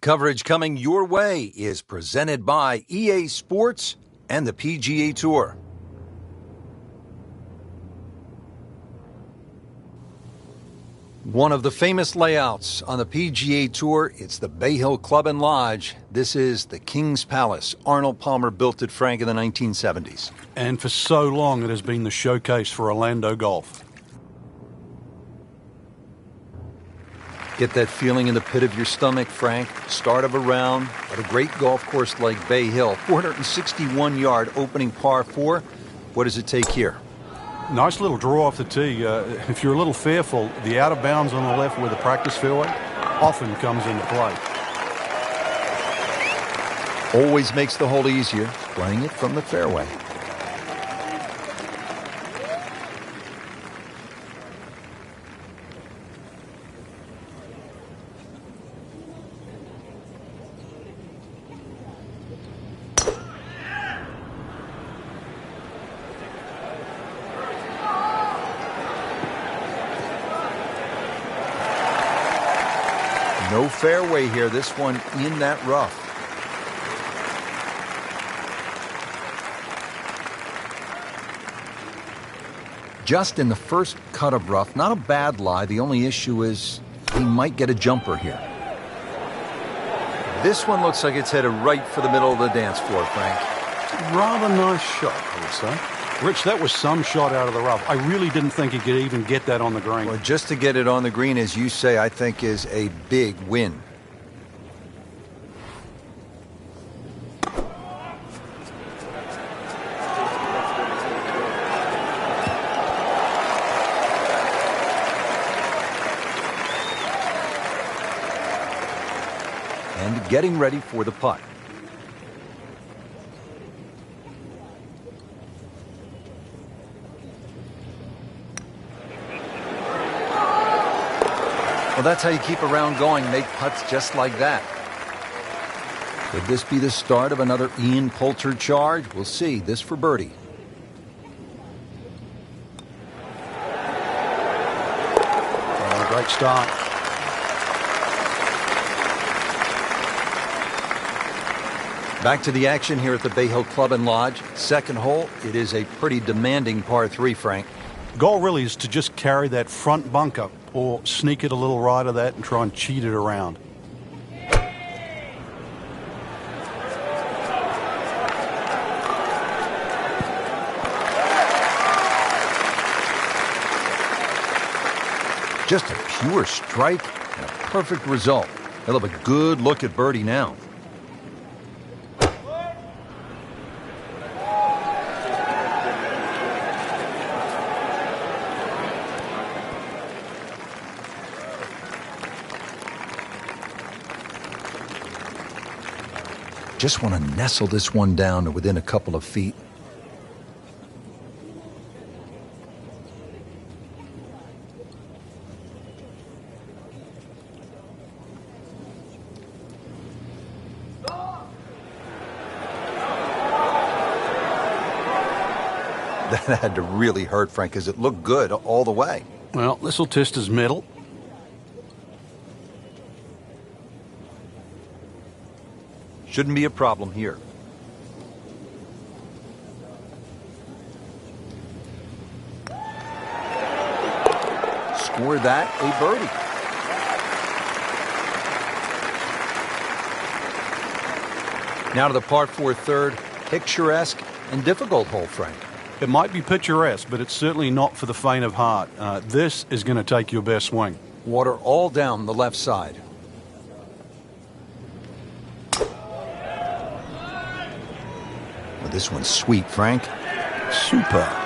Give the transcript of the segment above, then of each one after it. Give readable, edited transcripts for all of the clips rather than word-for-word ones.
Coverage coming your way is presented by EA Sports and the PGA Tour. One of the famous layouts on the PGA Tour, it's the Bay Hill Club and Lodge. This is the King's Palace. Arnold Palmer built it, Frank, in the 1970s. And for so long, it has been the showcase for Orlando golf. Get that feeling in the pit of your stomach, Frank. Start of a round at a great golf course like Bay Hill. 461-yard opening par 4. What does it take here? Nice little draw off the tee. If you're a little fearful, the out of bounds on the left where the practice fairway often comes into play. Always makes the hole easier, playing it from the fairway. No fairway here, this one in that rough. Just in the first cut of rough, not a bad lie. The only issue is he might get a jumper here. This one looks like it's headed right for the middle of the dance floor, Frank. Rather nice shot, I would say. Rich, that was some shot out of the rough. I really didn't think he could even get that on the green. Well, just to get it on the green, as you say, I think is a big win. And getting ready for the putt. Well, that's how you keep a round going, make putts just like that. Could this be the start of another Ian Poulter charge? We'll see. This for birdie. Oh, great start. Back to the action here at the Bay Hill Club and Lodge. Second hole, it is a pretty demanding par 3, Frank. Goal really is to just carry that front bunker or sneak it a little right of that and try and cheat it around. Just a pure strike and a perfect result. He'll have a good look at birdie now. Just want to nestle this one down to within a couple of feet. That had to really hurt, Frank, because it looked good all the way. Well, this will test his middle. Shouldn't be a problem here. Score that a birdie. Now to the par 4 third, picturesque and difficult hole, Frank. It might be picturesque, but it's certainly not for the faint of heart. This is going to take your best swing. Water all down the left side. Well, this one's sweet, Frank. Super.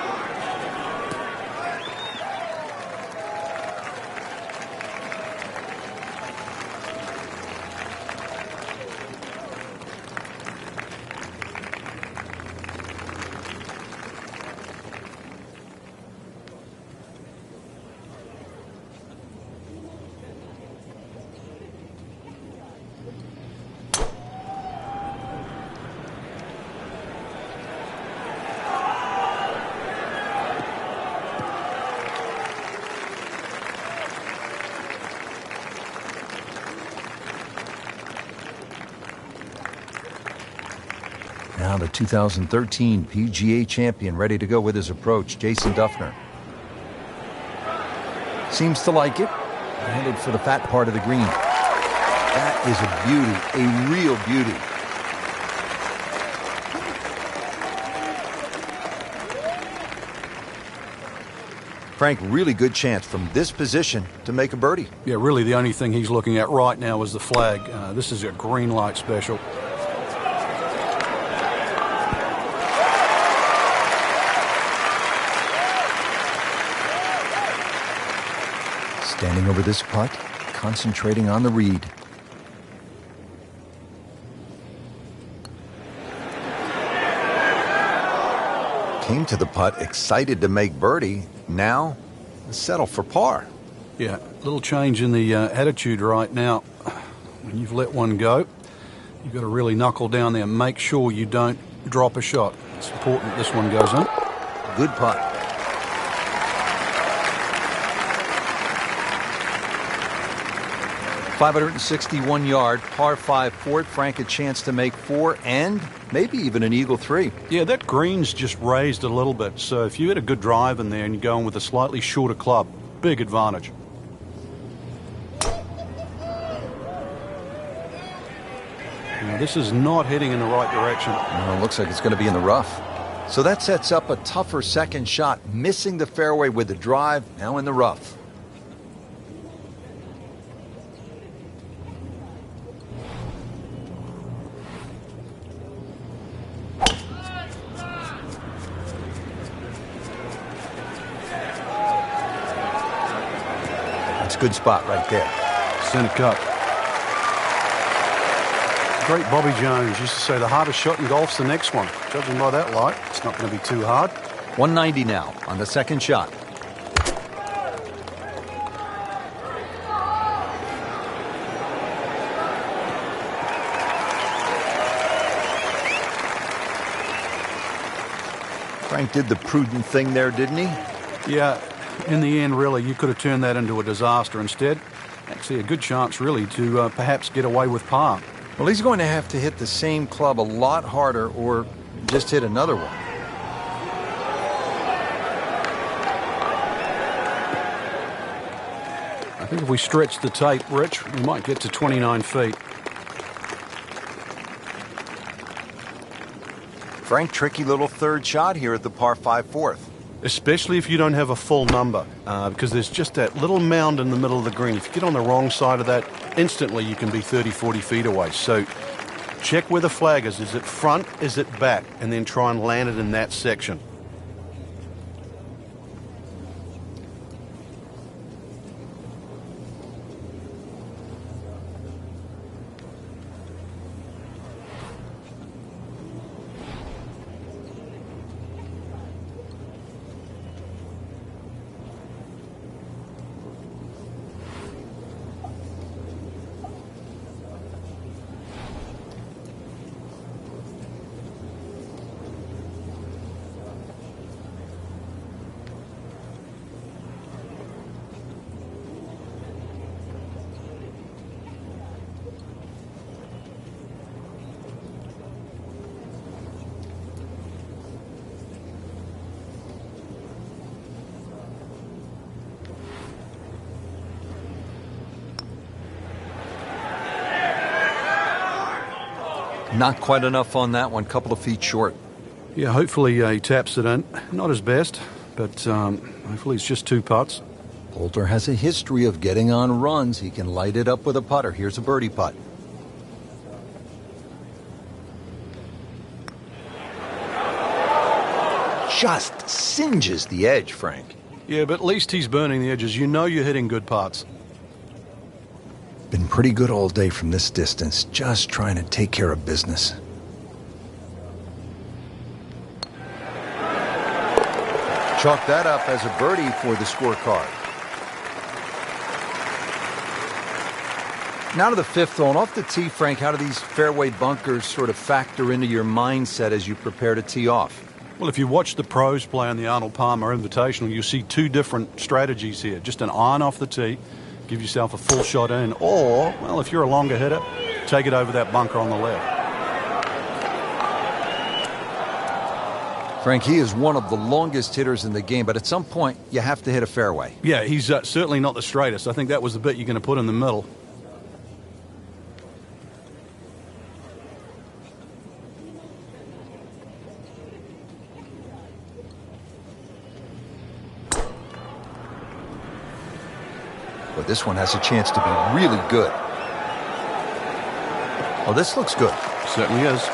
Now the 2013 PGA champion ready to go with his approach, Jason Dufner. Seems to like it. Headed for the fat part of the green. That is a beauty, a real beauty. Frank, really good chance from this position to make a birdie. Yeah, really the only thing he's looking at right now is the flag. This is a green light special. Standing over this putt, concentrating on the read. Came to the putt, excited to make birdie. Now, settle for par. Yeah, a little change in the attitude right now. When you've let one go, you've got to really knuckle down there and make sure you don't drop a shot. It's important that this one goes in. Good putt. .561-yard, par 5 fourth. Frank a chance to make 4 and maybe even an eagle 3. Yeah, that green's just raised a little bit, so if you hit a good drive in there and you're going with a slightly shorter club, big advantage. Now, this is not heading in the right direction. No, it looks like it's going to be in the rough. So that sets up a tougher second shot, missing the fairway with the drive, now in the rough. Good spot right there. Center cut. Great Bobby Jones used to say the hardest shot in golf's the next one. Judging by that light, it's not going to be too hard. 190 now on the second shot. Frank did the prudent thing there, didn't he? Yeah. In the end, really, you could have turned that into a disaster instead. Actually, a good chance, really, to perhaps get away with par. Well, he's going to have to hit the same club a lot harder or just hit another one. I think if we stretch the tape, Rich, we might get to 29 feet. Frank, tricky little third shot here at the par 5 fourth. Especially if you don't have a full number, because there's just that little mound in the middle of the green. If you get on the wrong side of that, instantly you can be 30, 40 feet away. So check where the flag is. Is it front? Is it back? And then try and land it in that section. Not quite enough on that one, couple of feet short. Yeah, hopefully he taps it in. Not his best, but hopefully it's just 2 putts. Poulter has a history of getting on runs. He can light it up with a putter. Here's a birdie putt. Just singes the edge, Frank. Yeah, but at least he's burning the edges. You know you're hitting good putts. Been pretty good all day from this distance, just trying to take care of business. Chalk that up as a birdie for the scorecard. Now to the 5th hole. Off the tee, Frank, how do these fairway bunkers sort of factor into your mindset as you prepare to tee off? Well, if you watch the pros play on the Arnold Palmer Invitational, you'll see 2 different strategies here. Just an iron off the tee, give yourself a full shot in, or, well, if you're a longer hitter, take it over that bunker on the left. Frank, he is one of the longest hitters in the game, but at some point, you have to hit a fairway. Yeah, he's certainly not the straightest. I think that was the bit you're going to put in the middle. But this one has a chance to be really good. Oh, this looks good. Certainly is.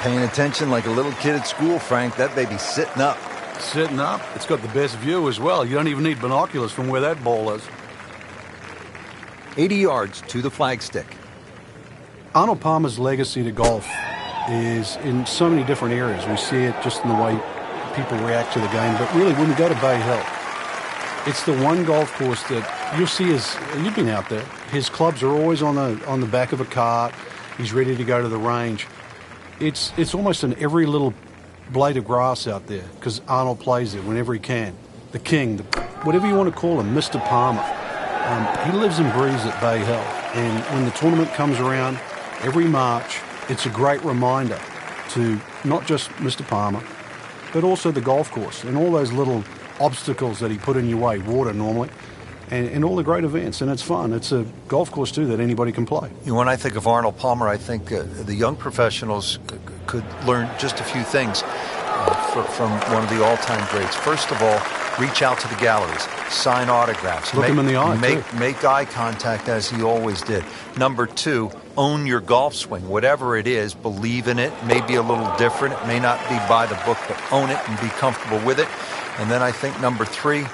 Paying attention like a little kid at school, Frank. That baby's sitting up. Sitting up. It's got the best view as well. You don't even need binoculars from where that ball is. 80 yards to the flagstick. Arnold Palmer's legacy to golf is in so many different areas. We see it just in the way people react to the game. But really, when we go to Bay Hill, it's the one golf course that you'll see you've been out there. His clubs are always on the back of a cart. He's ready to go to the range. It's almost in every little blade of grass out there because Arnold plays it whenever he can. The king, whatever you want to call him, Mr. Palmer. He lives and breathes at Bay Hill. And when the tournament comes around every March, it's a great reminder to not just Mr. Palmer, but also the golf course and all those little obstacles that he put in your way, water normally, and all the great events. And it's fun. It's a golf course, too, that anybody can play. You know, when I think of Arnold Palmer, I think the young professionals could learn just a few things from one of the all-time greats. First of all, reach out to the galleries, sign autographs. Look him in the eye, make eye contact as he always did. Number two, own your golf swing. Whatever it is, believe in it. May be a little different. It may not be by the book, but own it and be comfortable with it. And then I think number three,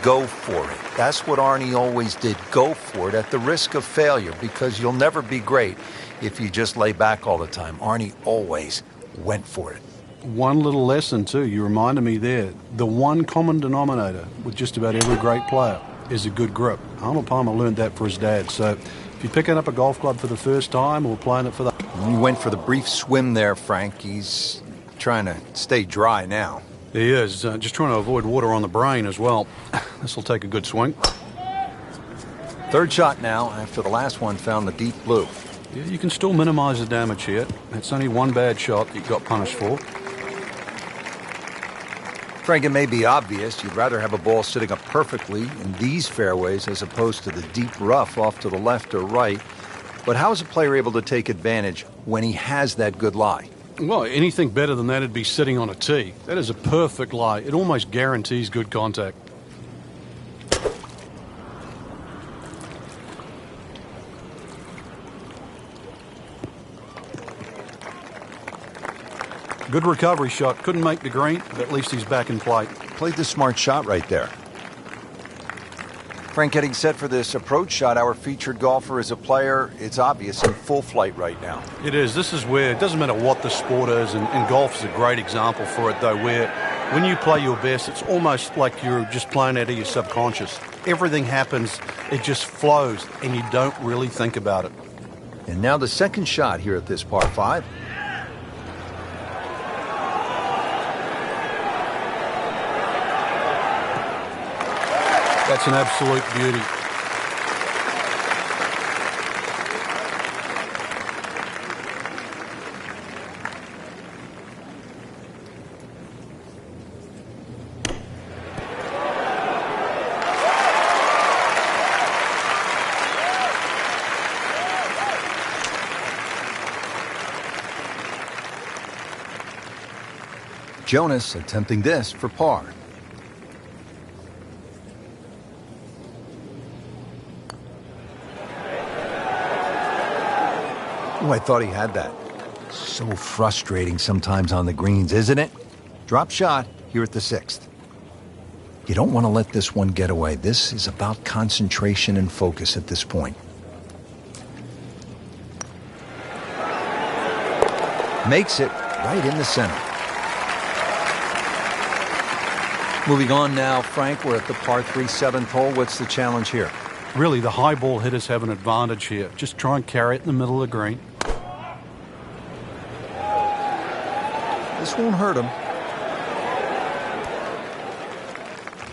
go for it. That's what Arnie always did. Go for it at the risk of failure, because you'll never be great if you just lay back all the time. Arnie always went for it. One little lesson, too, you reminded me there. The one common denominator with just about every great player is a good grip. Arnold Palmer learned that for his dad. So if you're picking up a golf club for the first time or playing it for the... He went for the brief swim there, Frank. He's trying to stay dry now. He is. Just trying to avoid water on the brain as well. This will take a good swing. Third shot now after the last one found the deep blue. Yeah, you can still minimize the damage here. It's only one bad shot that you got punished for. Frank, it may be obvious you'd rather have a ball sitting up perfectly in these fairways as opposed to the deep rough off to the left or right. But how is a player able to take advantage when he has that good lie? Well, anything better than that would be sitting on a tee. That is a perfect lie. It almost guarantees good contact. Good recovery shot. Couldn't make the green, but at least he's back in play. Played the smart shot right there. Frank, getting set for this approach shot. Our featured golfer is a player, it's obvious, in full flight right now. It is. This is where it doesn't matter what the sport is, and golf is a great example for it, though, where when you play your best, it's almost like you're just playing out of your subconscious. Everything happens, it just flows, and you don't really think about it. And now the second shot here at this par 5. That's an absolute beauty. Jonas attempting this for par. Oh, I thought he had that. So frustrating sometimes on the greens, isn't it? Drop shot here at the 6th. You don't want to let this one get away. This is about concentration and focus at this point. Makes it right in the center. Moving on now, Frank, we're at the par 3 7th hole. What's the challenge here? Really, the high ball hitters have an advantage here. Just try and carry it in the middle of the green. This won't hurt him.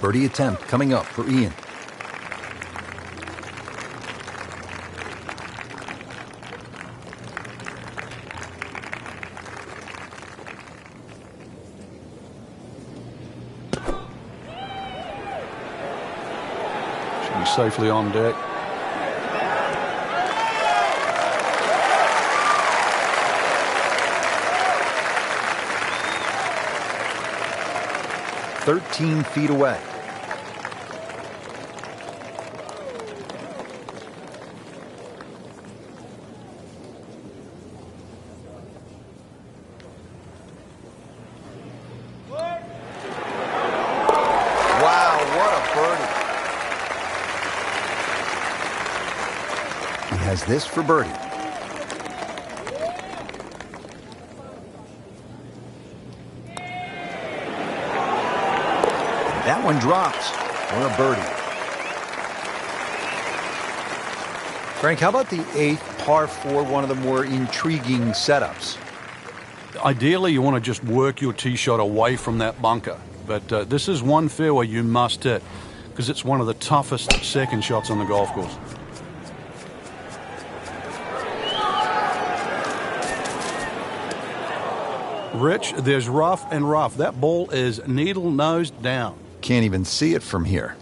Birdie attempt coming up for Ian. safely on deck. "13 feet away." Wow, what a birdie. He has this for birdie. That one drops for a birdie. Frank, how about the 8th par 4, one of the more intriguing setups? Ideally, you want to just work your tee shot away from that bunker. But this is one fairway you must hit because it's one of the toughest second shots on the golf course. Rich, there's rough and rough. That ball is needle nose down. Can't even see it from here.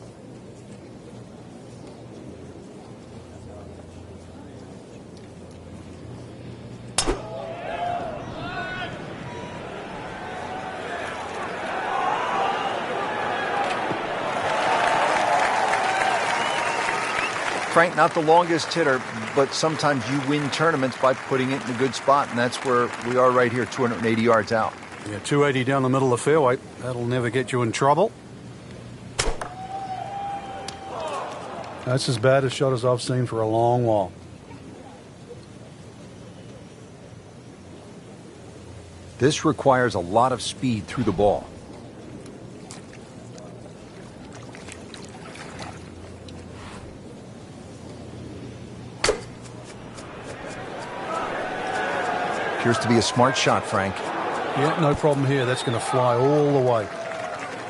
Frank, not the longest hitter, but sometimes you win tournaments by putting it in a good spot, and that's where we are right here, 280 yards out. Yeah, 280 down the middle of the fairway. That'll never get you in trouble. That's as bad a shot as I've seen for a long while. This requires a lot of speed through the ball. Appears to be a smart shot, Frank. Yeah, no problem here. That's going to fly all the way.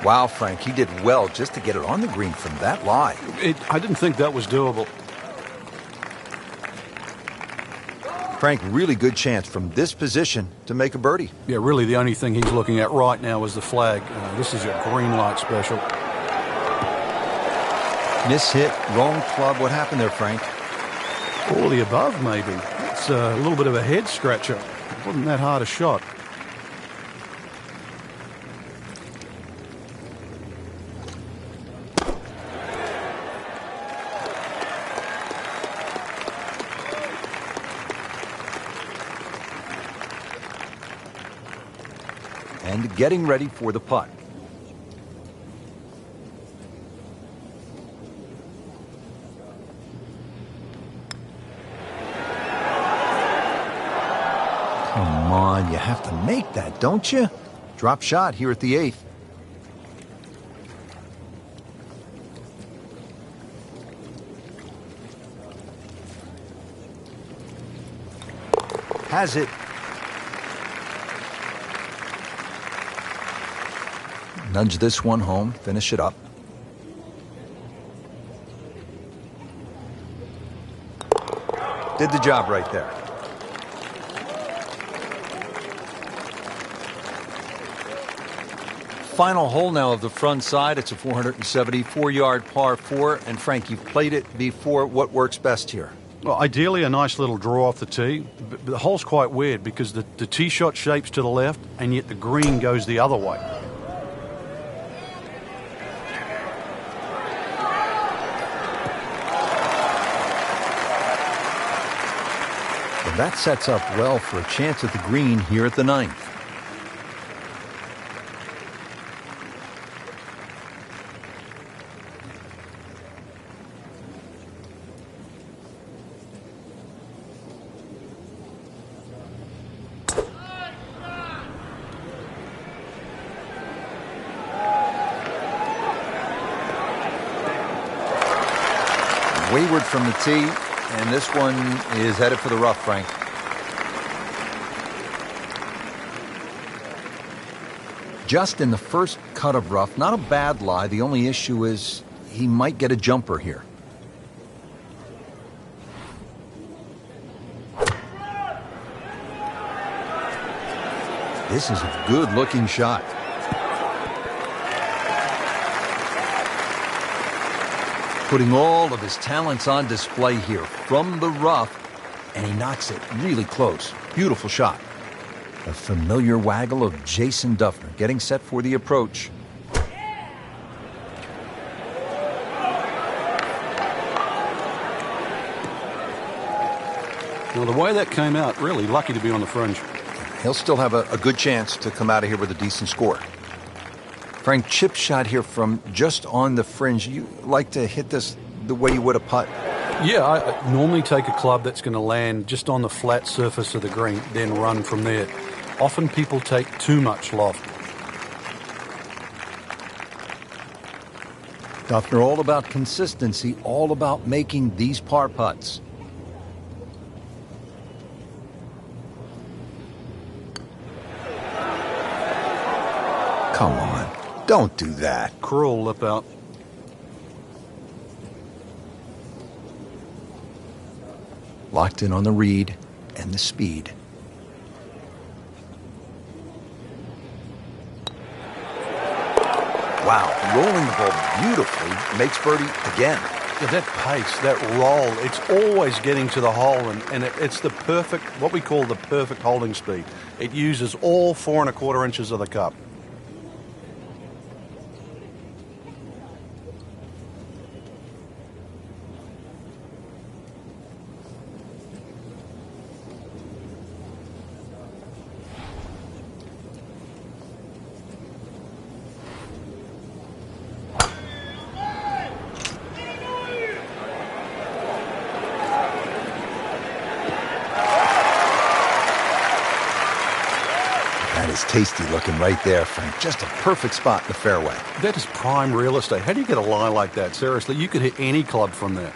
Wow, Frank, he did well just to get it on the green from that lie. I didn't think that was doable. Frank, really good chance from this position to make a birdie. Yeah, really the only thing he's looking at right now is the flag. This is a green light special. Miss hit, wrong club. What happened there, Frank? All the above, maybe. It's a little bit of a head scratcher. It wasn't that hard a shot. And getting ready for the putt. Come on, you have to make that, don't you? Drop shot here at the 8th. Has it. Nudge this one home, finish it up. Did the job right there. Final hole now of the front side. It's a 474-yard par 4. And Frank, you've played it before. What works best here? Well, ideally a nice little draw off the tee. But the hole's quite weird because the tee shot shapes to the left and yet the green goes the other way. And that sets up well for a chance at the green here at the 9th. Wayward from the tee, and this one is headed for the rough, Frank. Just in the first cut of rough, not a bad lie. The only issue is he might get a jumper here. This is a good-looking shot. Putting all of his talents on display here from the rough, and he knocks it really close. Beautiful shot. A familiar waggle of Jason Dufner getting set for the approach. Well, the way that came out, really lucky to be on the fringe. He'll still have a good chance to come out of here with a decent score. Frank, chip shot here from just on the fringe. You like to hit this the way you would a putt? Yeah, I normally take a club that's going to land just on the flat surface of the green, then run from there. Often people take too much loft. Dufner, all about consistency, all about making these par putts. Come on, don't do that. Cruel lip out. Locked in on the read and the speed. Wow, rolling the ball beautifully, makes birdie again. Yeah, that pace, that roll, it's always getting to the hole, and it's the perfect, what we call the perfect holding speed. It uses all 4 1/4 inches of the cup. Tasty looking right there, Frank. Just a perfect spot in the fairway. That is prime real estate. How do you get a lie like that? Seriously, you could hit any club from there.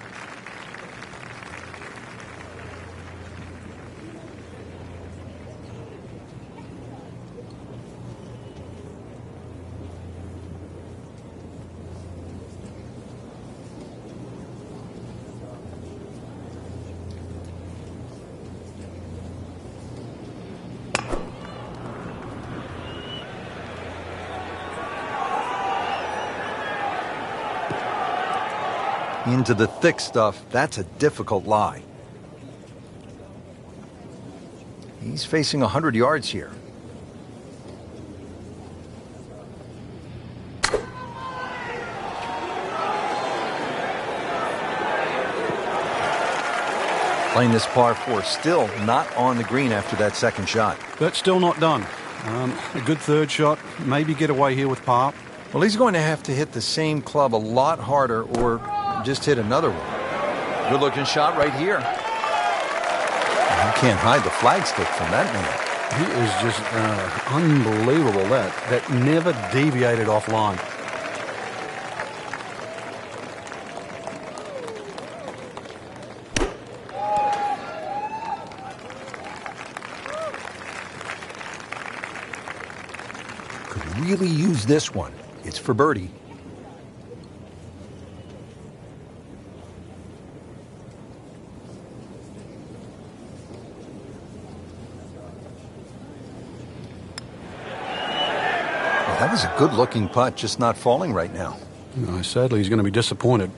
Into the thick stuff, that's a difficult lie. He's facing 100 yards here. Playing this par 4, still not on the green after that second shot. That's still not done. A good third shot, maybe get away here with par. Well, he's going to have to hit the same club a lot harder or just hit another one. Good looking shot right here. You can't hide the flagstick from that man. He is just unbelievable. That never deviated off line. Could really use this one. It's for birdie. That was a good-looking putt, just not falling right now. No, sadly, he's going to be disappointed.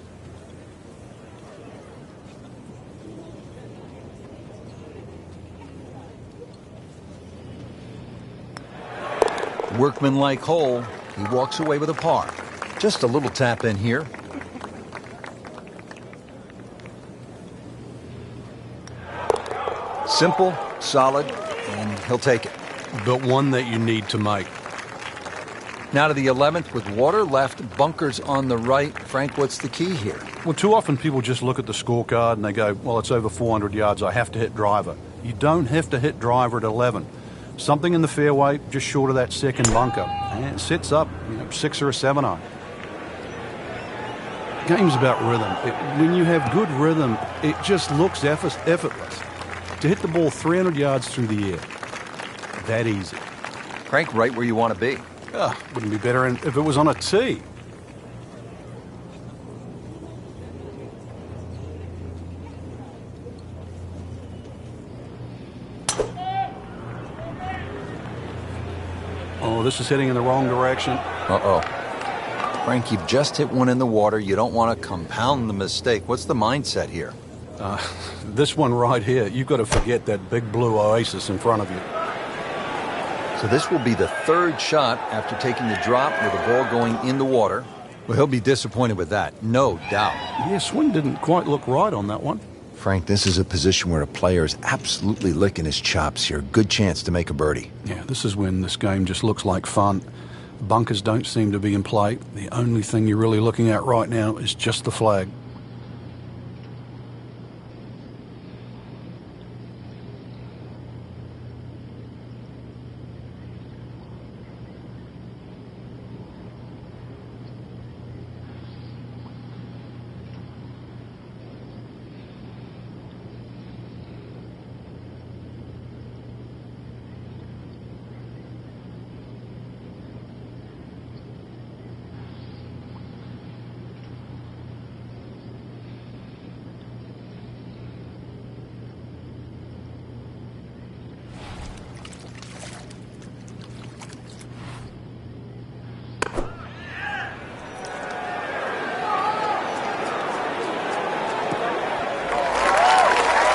Workmanlike hole. He walks away with a par. Just a little tap in here. Simple, solid, and he'll take it. But one that you need to make. Now to the 11th with water left, bunkers on the right. Frank, what's the key here? Well, too often people just look at the scorecard and they go, well, it's over 400 yards, I have to hit driver. You don't have to hit driver at 11. Something in the fairway just short of that second bunker. And it sits up, 6 or a 7 iron. Game's about rhythm. When you have good rhythm, it just looks effortless. To hit the ball 300 yards through the air, that easy. Frank, right where you want to be. Wouldn't be better if it was on a tee. Oh, this is heading in the wrong direction. Uh-oh. Frank, you've just hit one in the water. You don't want to compound the mistake. What's the mindset here? This one right here, you've got to forget that big blue oasis in front of you. So this will be the third shot after taking the drop with the ball going in the water. Well, he'll be disappointed with that, no doubt. Yeah, swing didn't quite look right on that one. Frank, this is a position where a player is absolutely licking his chops here. Good chance to make a birdie. Yeah, this is when this game just looks like fun. Bunkers don't seem to be in play. The only thing you're really looking at right now is just the flag.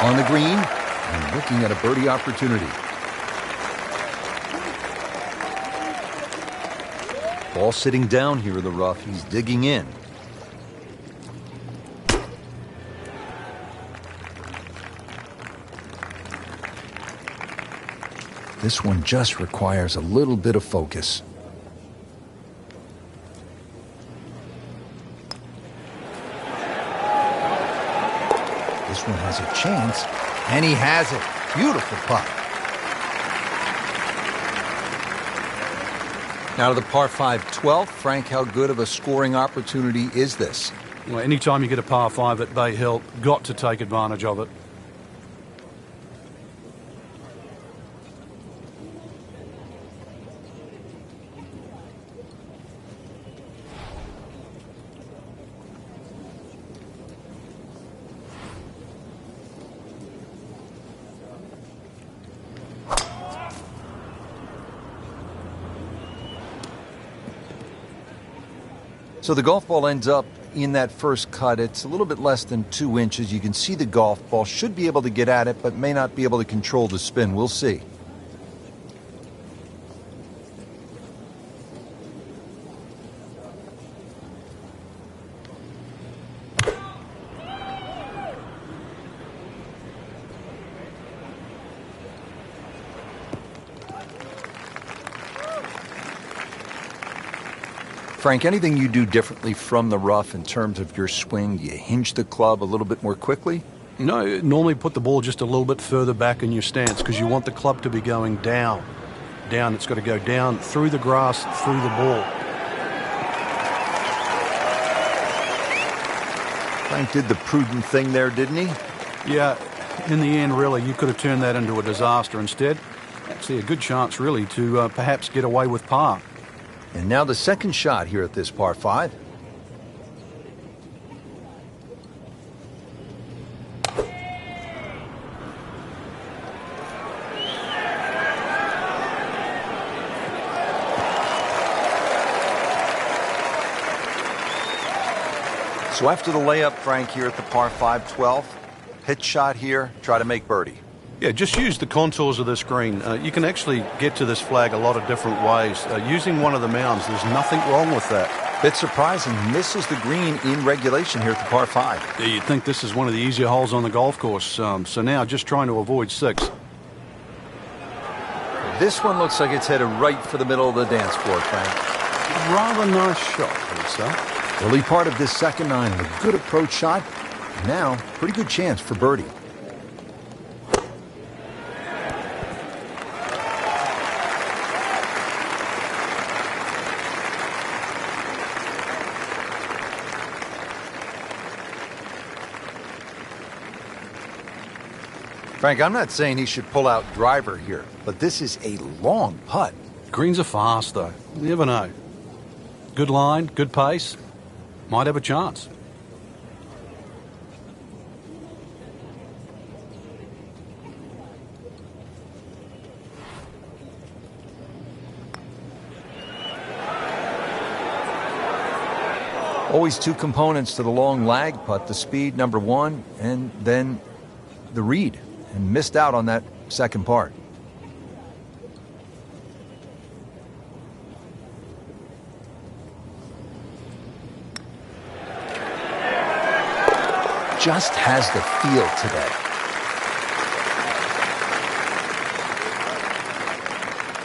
On the green, and looking at a birdie opportunity. Ball sitting down here in the rough. He's digging in. This one just requires a little bit of focus. This one has a chance, and he has it. Beautiful putt. Now to the par 5 12th. Frank, how good of a scoring opportunity is this? Well, anytime you get a par 5 at Bay Hill, got to take advantage of it. So the golf ball ends up in that first cut. It's a little bit less than 2 inches. You can see the golf ball. Should be able to get at it, but may not be able to control the spin. We'll see. Frank, anything you do differently from the rough in terms of your swing? Do you hinge the club a little bit more quickly? No, normally put the ball just a little bit further back in your stance because you want the club to be going down. Down, it's got to go down through the grass, through the ball. Frank did the prudent thing there, didn't he? Yeah, in the end, really, you could have turned that into a disaster. Instead, actually a good chance, really, to perhaps get away with par. And now the second shot here at this par 5. So after the layup, Frank, here at the par 5 12th, pitch shot here, try to make birdie. Yeah, just use the contours of this green. You can actually get to this flag a lot of different ways. Using one of the mounds, there's nothing wrong with that. Bit surprising, misses the green in regulation here at the par 5. Yeah, you'd think this is one of the easier holes on the golf course. So now just trying to avoid 6. This one looks like it's headed right for the middle of the dance floor, Frank. Rather nice shot, Lisa. Early part of this second 9, a good approach shot. Now, pretty good chance for birdie. Frank, I'm not saying he should pull out driver here, but this is a long putt. Greens are fast, though. You never know. Good line, good pace. Might have a chance. Always two components to the long lag putt, the speed, number one, and then the read. And missed out on that second part. Just has the feel today.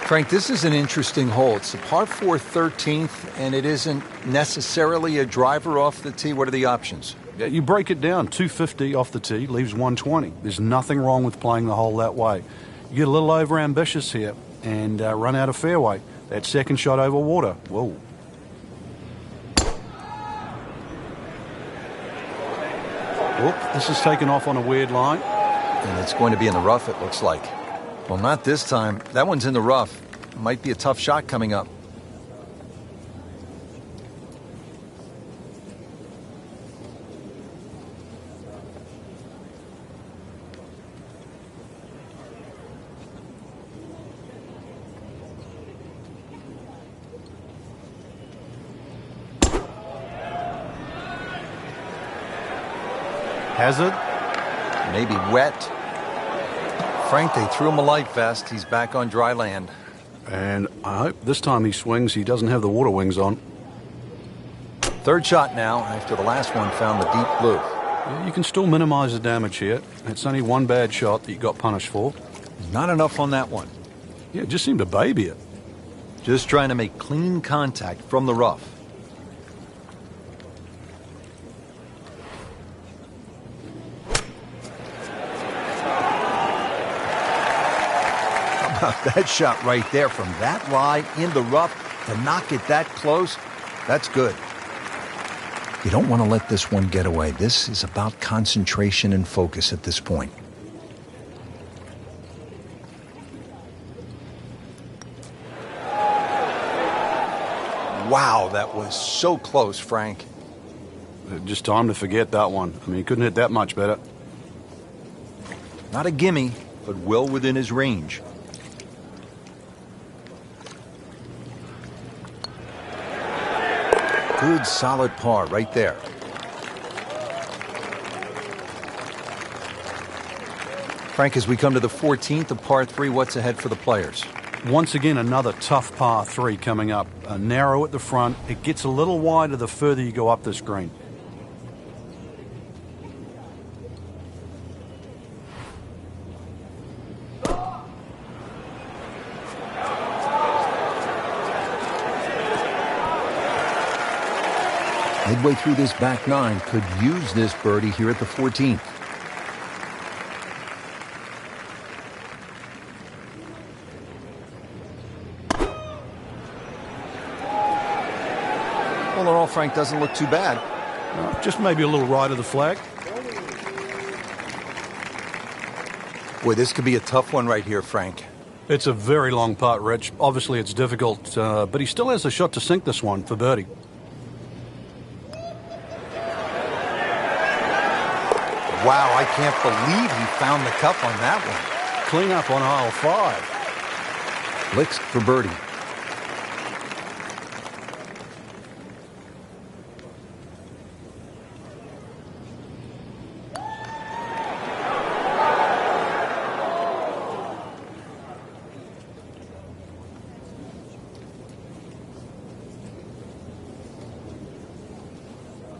Frank, this is an interesting hole. It's a par 4 13th, and it isn't necessarily a driver off the tee. What are the options? Yeah, you break it down, 250 off the tee, leaves 120. There's nothing wrong with playing the hole that way. You get a little over-ambitious here and run out of fairway. That second shot over water. Whoa. Whoop, this is taken off on a weird line. And it's going to be in the rough, it looks like. Well, not this time. That one's in the rough. Might be a tough shot coming up. Hazard. Maybe wet. Frank, they threw him a life vest. He's back on dry land. And I hope this time he swings, he doesn't have the water wings on. Third shot now, after the last one found the deep blue. Yeah, you can still minimize the damage here. It's only one bad shot that you got punished for. Not enough on that one. Yeah, just seemed to baby it. Just trying to make clean contact from the rough. That shot right there from that lie in the rough to knock it that close, that's good. You don't want to let this one get away. This is about concentration and focus at this point. Wow, that was so close, Frank. Just time to forget that one. I mean, he couldn't hit that much better. Not a gimme, but well within his range. Good, solid par right there. Frank, as we come to the 14th of par 3, what's ahead for the players? Once again, another tough par 3 coming up. Narrow at the front. It gets a little wider the further you go up this green. Midway through this back nine, could use this birdie here at the 14th. All in all, Frank, doesn't look too bad. Just maybe a little right of the flag. Boy, this could be a tough one right here, Frank. It's a very long putt, Rich. Obviously, it's difficult, but he still has a shot to sink this one for birdie. Wow, I can't believe he found the cup on that one. Clean up on aisle 5. Licks for birdie.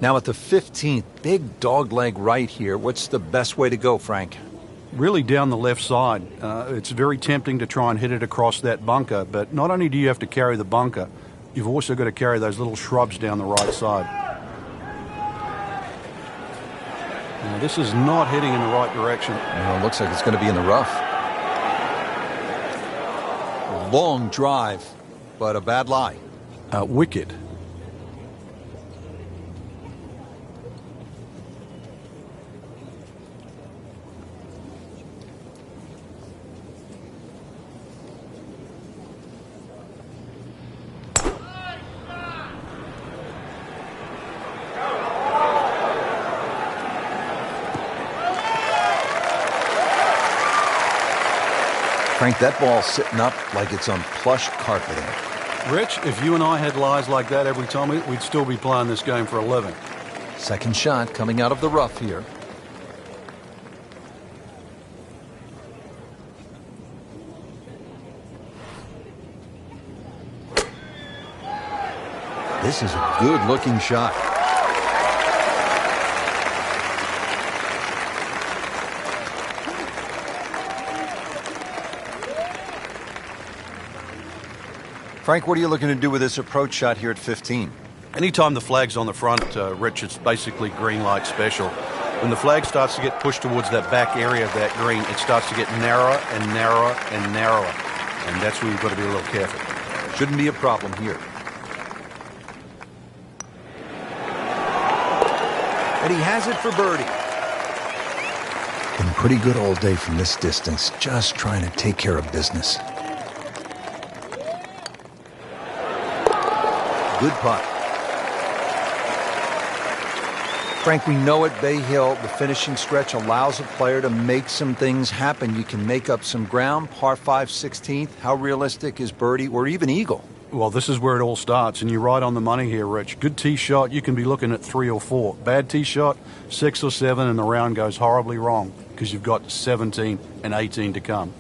Now at the 15th, big dog leg right here. What's the best way to go, Frank? Really down the left side. It's very tempting to try and hit it across that bunker, but not only do you have to carry the bunker, you've also got to carry those little shrubs down the right side. Now, this is not heading in the right direction. It looks like it's going to be in the rough. Long drive, but a bad lie. Wicked. Frank, that ball's sitting up like it's on plush carpeting. Rich, if you and I had lies like that every time, we'd still be playing this game for a living. Second shot coming out of the rough here. This is a good-looking shot. Frank, what are you looking to do with this approach shot here at 15? Anytime the flag's on the front, Rich, it's basically green light special. When the flag starts to get pushed towards that back area of that green, it starts to get narrower and narrower and narrower. And that's where you've got to be a little careful. Shouldn't be a problem here. And he has it for birdie. Been pretty good all day from this distance, just trying to take care of business. Good putt. Frank, we know at Bay Hill, the finishing stretch allows a player to make some things happen. You can make up some ground, par 5 16th. How realistic is birdie or even eagle? Well, this is where it all starts, and you're right on the money here, Rich. Good tee shot, you can be looking at 3 or 4. Bad tee shot, 6 or 7, and the round goes horribly wrong because you've got 17 and 18 to come.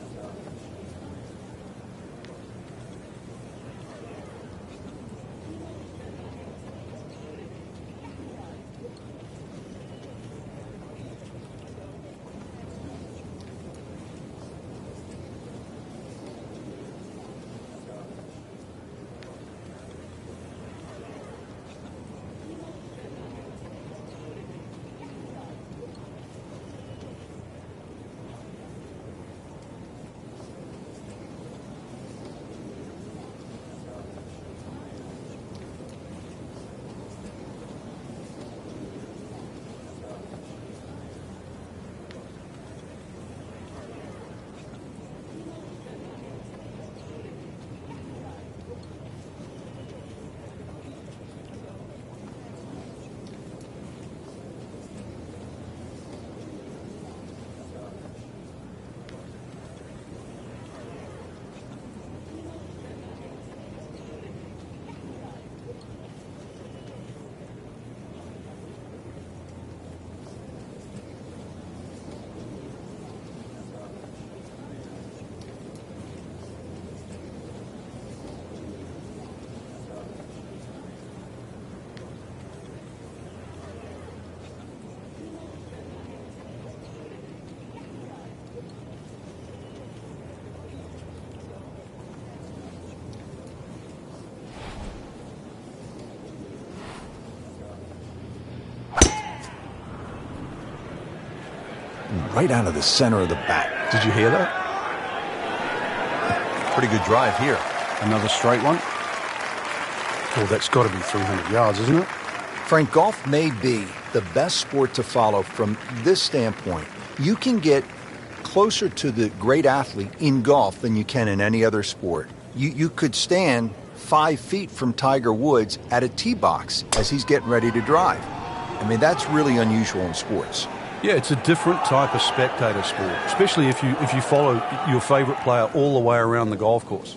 Right out of the center of the bat. Did you hear that? Pretty good drive here. Another straight one. Well, that's got to be 300 yards, isn't it? Frank, golf may be the best sport to follow from this standpoint. You can get closer to the great athlete in golf than you can in any other sport. You could stand 5 feet from Tiger Woods at a tee box as he's getting ready to drive. I mean, that's really unusual in sports. Yeah, it's a different type of spectator sport, especially if you follow your favorite player all the way around the golf course.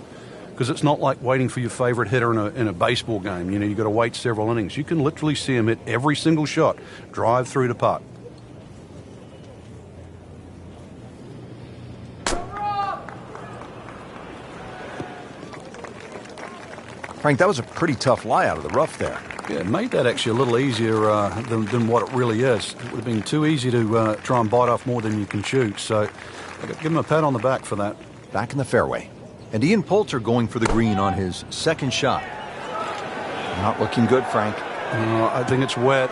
Because it's not like waiting for your favorite hitter in a baseball game. You know, you've got to wait several innings. You can literally see him hit every single shot, drive through to putt. Frank, that was a pretty tough lie out of the rough there. Yeah, it made that actually a little easier than what it really is. It would have been too easy to try and bite off more than you can chew. So I've got to give him a pat on the back for that. Back in the fairway. And Ian Poulter going for the green on his second shot. Not looking good, Frank. I think it's wet.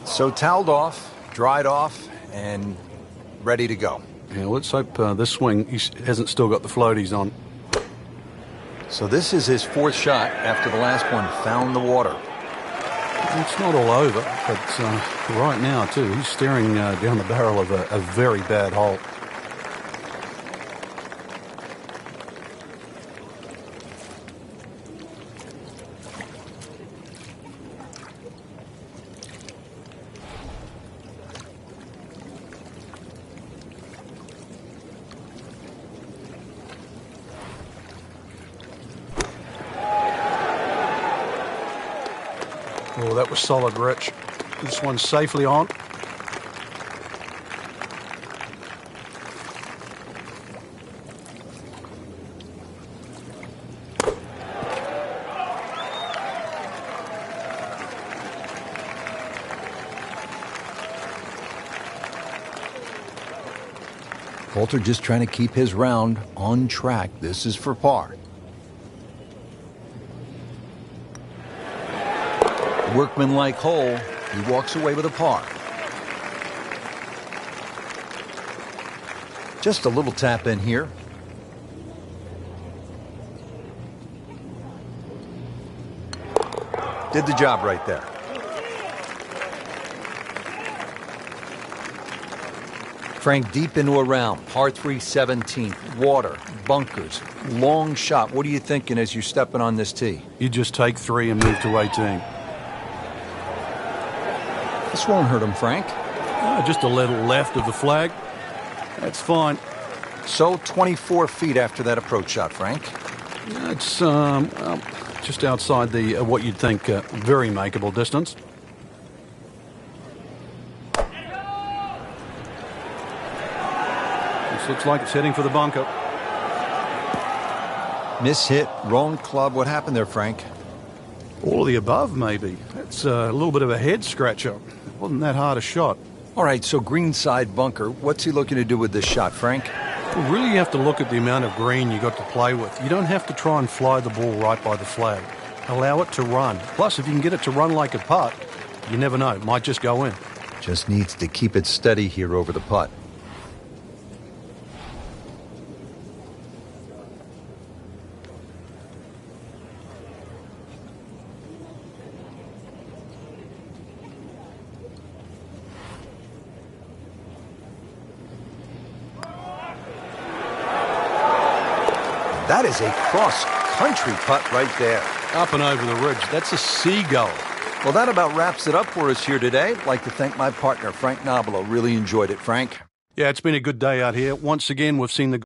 So toweled off, dried off, and ready to go. Yeah, let's hope this swing he hasn't still got the floaties on. So this is his 4th shot after the last one found the water. It's not all over, but right now, too, he's staring down the barrel of a very bad hole. That was solid, Rich. This one's safely on. Poulter just trying to keep his round on track. This is for par. Workmanlike hole. He walks away with a par. Just a little tap in here. Did the job right there. Frank, deep into a round, par 3 17th, water, bunkers, long shot. What are you thinking as you're stepping on this tee? You just take 3 and move to 18. This won't hurt him, Frank. Just a little left of the flag. That's fine. So 24 feet after that approach shot, Frank. It's just outside the what you'd think very makeable distance. This looks like it's heading for the bunker. Miss hit, wrong club. What happened there, Frank? All of the above, maybe. It's a little bit of a head scratcher. Wasn't that hard a shot. All right, so greenside bunker. What's he looking to do with this shot, Frank? Well, really, you have to look at the amount of green you got to play with. You don't have to try and fly the ball right by the flag. Allow it to run. Plus, if you can get it to run like a putt, you never know. It might just go in. Just needs to keep it steady here over the putt. That is a cross-country putt right there. Up and over the ridge. That's a seagull. Well, that about wraps it up for us here today. I'd like to thank my partner, Frank Nobilo. Really enjoyed it, Frank. Yeah, it's been a good day out here. Once again, we've seen the